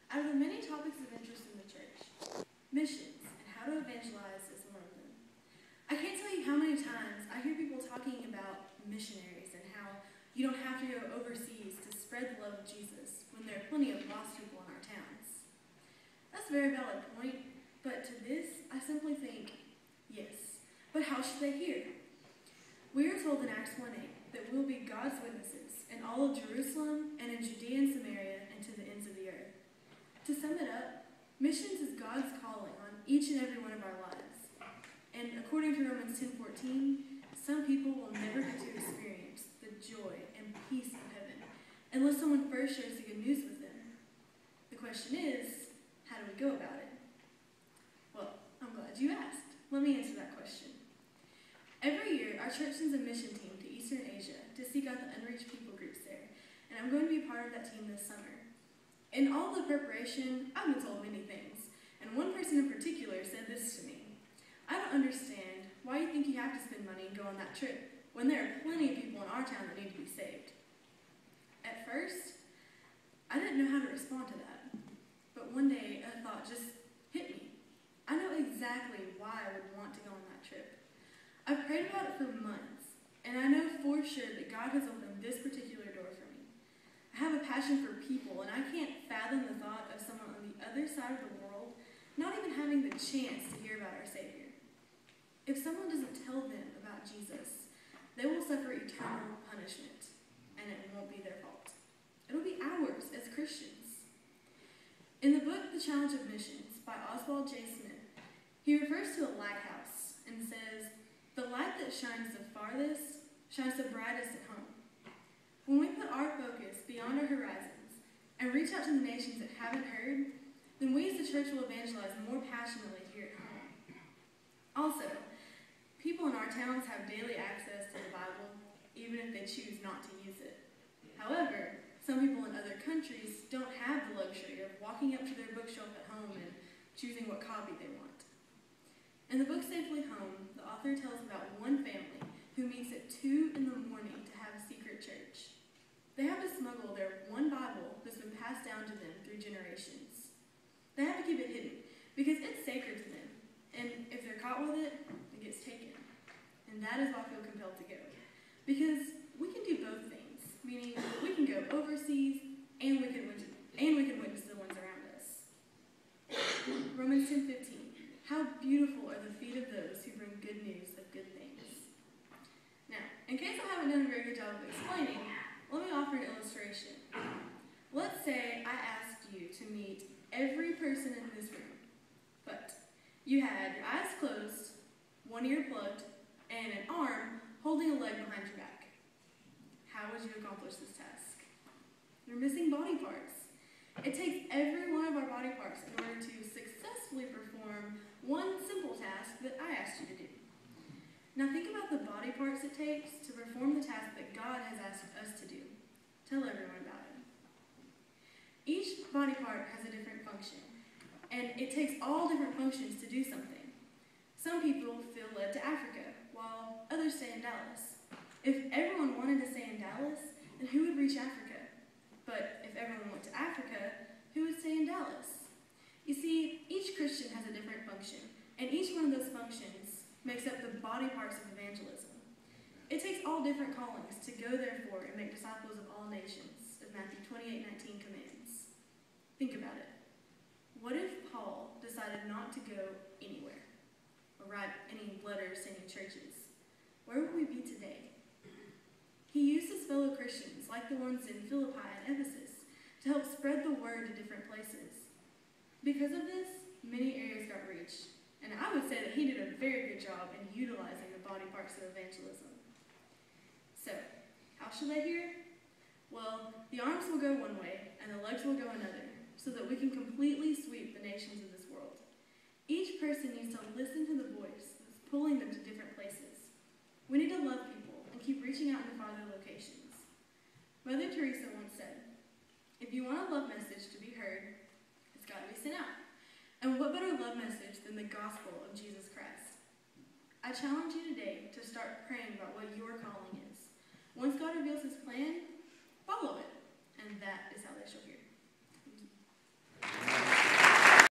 Out of the many topics of interest in the church, missions and how to evangelize is one of them. I can't tell you how many times I hear people talking about missionaries and how you don't have to go overseas to spread the love of Jesus when there are plenty of lost people in our towns. That's a very valid point, but to this, I simply think, yes, but how should they hear? We are told in Acts 1:8 that we will be God's witnesses in all of Jerusalem and in Judea and Samaria and to the ends of the earth. To sum it up, missions is God's calling on each and every one of our lives. And according to Romans 10:14, some people will never get to experience the joy and peace of heaven unless someone first shares the good news with them. The question is, how do we go about it? Well, I'm glad you asked. Let me answer that question. Every year, our church sends a mission team to Eastern Asia to seek out the unreached people groups there, and I'm going to be part of that team this summer. In all the preparation, I've been told many things, and one person in particular said this to me: I don't understand why you think you have to spend money and go on that trip when there are plenty of people in our town that need to be saved. At first, I didn't know how to respond to that, but one day a thought just hit me. I know exactly why I would want to go on that trip. I've prayed about it for months, and I know for sure that God has opened this particular door for me. I have a passion for people, and I can't fathom the thought of someone on the other side of the world not even having the chance to hear about our Savior. If someone doesn't tell them about Jesus, they will suffer eternal punishment, and it won't be their fault. It'll be ours as Christians. In the book, The Challenge of Missions, by Oswald J. Smith, he refers to a lighthouse and says, "The light that shines the farthest shines the brightest at home." When we put our focus beyond our horizons and reach out to the nations that haven't heard, then we as the church will evangelize more passionately here at home. Also, people in our towns have daily access to the Bible, even if they choose not to use it. However, some people in other countries don't have the luxury of walking up to their bookshelf at home and choosing what copy they want. In the book Safely Home, the author tells about one family who meets at 2 in the morning to have a secret church. They have to smuggle their one Bible that's been passed down to them through generations. They have to keep it hidden because it's sacred to them, and if they're caught with it, it gets taken. And that is why I feel compelled to go, because we can do both things, meaning we can go overseas and we can witness to the ones around us. Romans 10:15. How beautiful are the feet of those who bring good news of good things. Now, in case I haven't done a very good job of explaining, let me offer an illustration. Let's say I asked you to meet every person in this room, but you had your eyes closed, one ear plugged, and an arm holding a leg behind your back. How would you accomplish this task? You're missing body parts. It takes every one of our body parts in order to successfully perform one simple task that I asked you to do. Now think about the body parts it takes to perform the task that God has asked us to do. Tell everyone about it. Each body part has a different function, and it takes all different functions to do something. Some people feel led to Africa, while others stay in Dallas. If everyone wanted to stay in Dallas, then who would reach Africa? But if everyone went to Africa, who would stay in Dallas? You see, each Christian has a different function, and each one of those functions makes up the body parts of evangelism. It takes all different callings to go therefore and make disciples of all nations, as Matthew 28:19 commands. Think about it. What if Paul decided not to go anywhere, or write any letters to any churches? Where would we be today? He used his fellow Christians, like the ones in Philippi and Ephesus, to help spread the word to different places. Because of this, many areas got reached, and I would say that he did a very good job in utilizing the body parts of evangelism. So, how should they hear? Well, the arms will go one way, and the legs will go another, so that we can completely sweep the nations of this world. Each person needs to listen to the voice that's pulling them to different places. We need to love people and keep reaching out into farther locations. Mother Teresa once said, "If you want a love message to be heard, it's got to be sent out." And what better love message than the gospel of Jesus Christ? I challenge you today to start praying about what your calling is. Once God reveals his plan, follow it. And that is